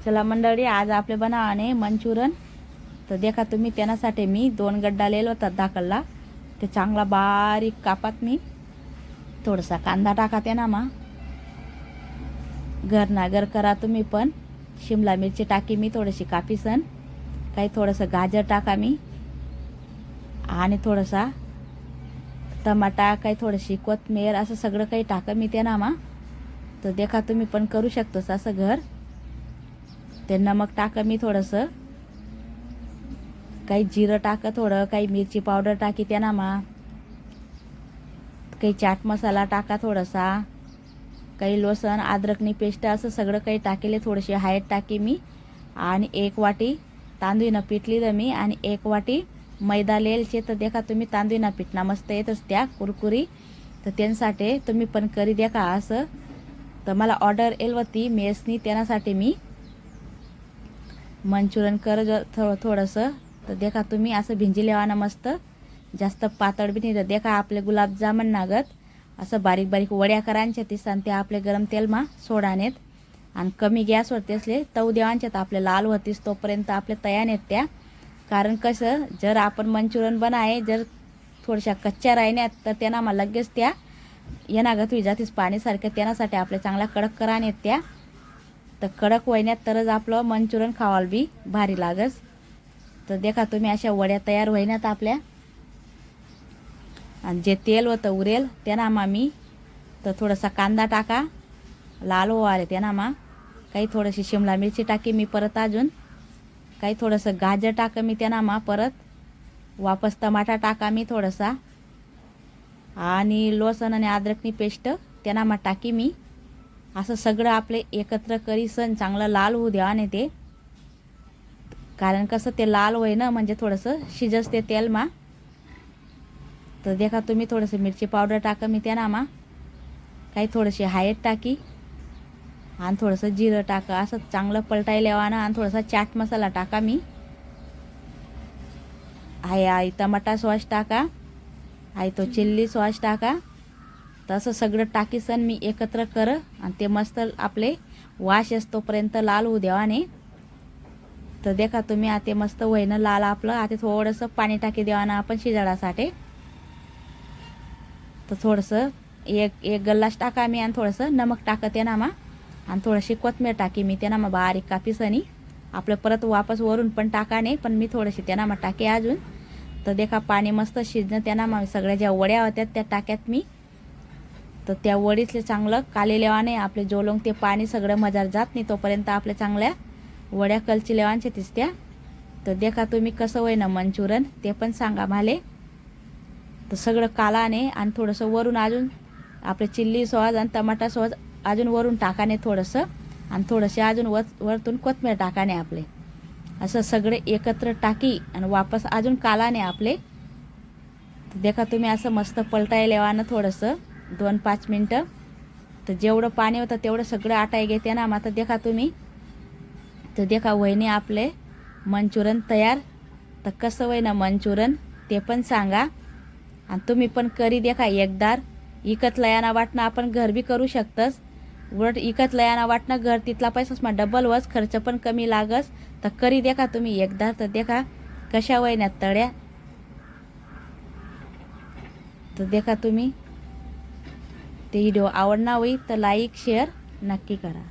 चला मंडळी, आज आपले बनावाने मंचुरन. तर देखा तुम्ही, त्यासाठी मी 2 गड्डा लिहिला होता दाखलला. ते चांगला बारीक कापात मी. थोडासा कांदा टाका त्यांना मा. घर ना घर करा तुम्ही पण. शिमला मिरची टाकी मी थोडीशी कापीसन. काही थोडंसं गाजर टाका मी. आणि थोडासा टमाटा, काही थोडीशी कोथिंबीर, असं सगळं काही टाका मी त्यांना मा. तर देखा तुम्ही पण करू शकतोस असं घर. ते नमक टाका मी थोडंसं. काही जिरं टाका थोडं. काही मिरची पावडर टाकी त्यांना मा. काही चाट मसाला टाका थोडासा. काही लसूण अद्रकनी पेस्ट, असं सगळं काही टाकेले. थोडीशी हळद टाकी मी. आणि 1 वाटी तांदूळनं पीठ लिहिलं मी. आणि 1 वाटी मैदा लिहायचे. तर देखा तुम्ही तांदूळनं पीठना मस्त येतच त्या कुरकुरी. तर त्यांसाठी तुम्ही पण करी देखा असं. तर मला ऑर्डर येईल होती मेसनी, त्यासाठी मी मंचुरन कर थोडंसं. तर देखा तुम्ही असं भिंजी लेवाना मस्त. जास्त पातळ बी नाही. तर देखा आपले गुलाबजामन नागत असं बारीक बारीक वड्या करायच्या तीस. आणि त्या आपले गरम तेलमा सोडानेत. आणि कमी गॅसवर तेसले तव देवांच्यात आपले लाल होतीस तोपर्यंत आपले तयार आहेत त्या. कारण कसं, जर आपण मंचुरन बनाय जर थोड्याशा कच्च्या राहिल्यात तर त्यांना मग लगेच त्या येणागत होई जातीस पाणीसारख्या. त्यासाठी आपल्या चांगल्या कडक करानेत त्या. तर कडक वयण्यात तरच आपलं मंचुरन खावाल बी भारी लागस. तर देखा तुम्ही अशा वड्या तयार होईनात आपल्या. आणि जे तेल होतं उरेल त्यांना मा मी. तर थोडासा कांदा टाका लाल होवाले त्यांना मा. काही थोडीशी शिमला मिरची टाकी मी परत अजून. काही थोडंसं गाजर टाका मी त्यांना मा परत. वापस टमाटा टाका मी थोडासा. आणि लसूण आणि अद्रकनी पेस्ट त्यांना मा टाकी मी. असं सगळं आपले एकत्र करीसन चांगलं लाल होऊ द्या. आणि ते कारण कसं ते लाल होय ना, म्हणजे थोडंसं शिजस ते तेल मा. तर देखा तुम्ही थोडंसं मिरची पावडर टाका मी त्यांना मा. काही थोडीशी हळद टाकी. आणि थोडंसं जिरं टाका. असं चांगलं पलटायला लेवाना. आणि थोडासा चाट मसाला टाका मी. आई टमाटा सॉस टाका. तो चिल्ली सॉस टाका. तसं सगळं टाकीसन मी एकत्र कर. आणि ते मस्त आपले वास येतोपर्यंत लाल होऊ देवाने. तर देखा तुम्ही आता मस्त होईनं लाल आपलं. आता थोडंसं पाणी टाकी देवाना आपण शिजाडासाठी. तर थोडंसं एक गल्लास टाका मी. आणि थोडंसं नमक टाका त्यांना मा. आणि थोडीशी कोथिंबीर टाकी मी त्यांना मा बारीक कापीसनी. आपलं परत वापस वरून पण टाका नाही, पण मी थोडीशी त्यांना मा टाके अजून. तर देखा पाणी मस्त शिजणं त्यांना मा. सगळ्या ज्या वड्या होत्या त्या टाक्यात मी. तर त्या वडीतले चांगलं काले लेवाने आपले जोलोंग ते पाणी सगळं मजार जात नाही तोपर्यंत आपल्या चांगल्या वड्या कलची लेवांच्या तिसत्या. तर देखा तुम्ही कसं होय ना मंचुरन ते पण सांगा माले. तर सगळं कालाने. आणि थोडंसं वरून अजून आपले चिल्ली सॉस आणि टमाटा सॉस अजून वरून टाकाने थोडंसं. आणि थोडंसे अजून वरतून कोथिंबीर टाकाने आपले. असं सगळे एकत्र टाकी आणि वापस अजून कालाने आपले. तर देखा तुम्ही असं मस्त पलटायला लेवानं थोडंसं 2-5 मिनटं. तर जेवढं पाणी होतं तेवढं सगळं आटाय घेते ना. मग देखा तुम्ही. तर देखा वहिनी आपले मंचुरन तयार. तर कसं वय ना मंचुरन ते पण सांगा. आणि तुम्ही पण करी देखा एकदार. इकत लयाना वाटणं आपण घर बी करू शकतस. उलट इकत लयाना वाटणं घर तिथला पैसाच मग डबल वच खर्च पण कमी लागस. तर करी देखा तुम्ही एकदा. तर देखा कशा वयण्यात तळ्या. तर देखा तुम्ही ते व्हिडिओ आवडणार होई तर लाईक शेअर नक्की करा.